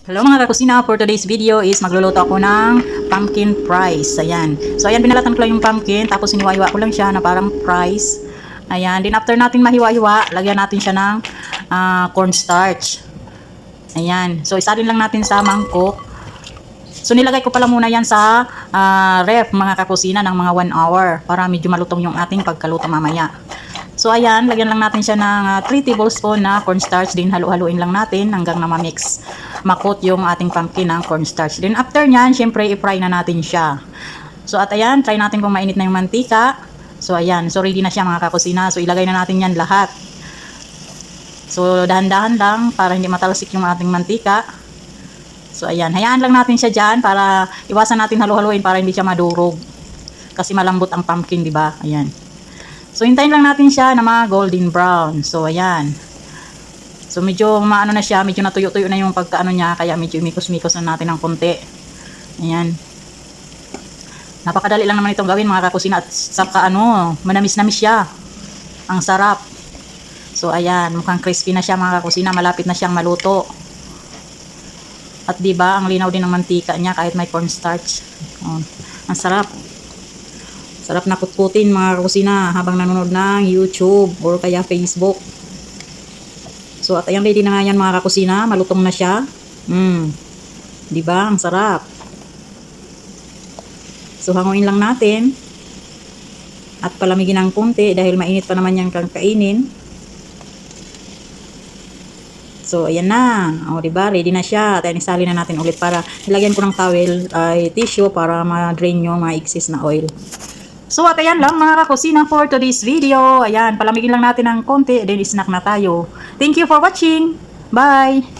Hello mga kakusina, for today's video is magluluto ako ng pumpkin fries. Ayan. So ayan, binalatan ko lang yung pumpkin, tapos hiniwa-hiwa ko lang siya na parang fries. Ayan, then after natin mahiwa-hiwa, lagyan natin siya ng cornstarch. Ayan. So isarin lang natin sa mangkok. So nilagay ko pala muna yan sa ref mga kakusina ng mga 1 hour para medyo malutong yung ating pagkaluto mamaya. So ayan, lagyan lang natin siya ng 3 tablespoon na cornstarch, din halu-haluin lang natin hanggang na ma-mix, makot yung ating pumpkin ng cornstarch. Then after nyan, syempre i-fry na natin siya. So at ayan, try natin kung mainit na yung mantika. So ayan, so ready na siya mga kakusina. So ilagay na natin yan lahat. So dahan-dahan lang para hindi matalsik yung ating mantika. So ayan, hayaan lang natin siya dyan para iwasan natin halu-haluin para hindi siya madurog. Kasi malambot ang pumpkin, di ba? Ayan. So hintayin lang natin siya na mga golden brown. So ayan. So medyo maano na siya, medyo natuyo-tuyo na yung pagkaano niya, kaya medyo mikos-mikos na natin ng konti. Ayan. Napakadali lang naman itong gawin mga kakusina, at saka manamis-namis siya. Ang sarap. So ayan, mukhang crispy na siya mga kakusina, malapit na siyang maluto. At 'di ba, ang linaw din ng mantika niya kahit may cornstarch. Ang sarap. Sarap na putputin mga kakusina habang nanonood ng YouTube or kaya Facebook. So at ayan, ready na nga yan mga kakusina, malutong na siya. 'Di ba? Ang sarap. So hanguin lang natin at palamigin ng konti dahil mainit pa naman yan kainin. So ayan na. O 'di ba? Ready na siya. At isali na natin ulit para ilagyan ko ng towel ay tissue para ma-drain yung mga excess na oil. So at ayan lang mga kakusina for today's video. Ayan, palamigin lang natin ng konti, then snack na tayo. Thank you for watching. Bye!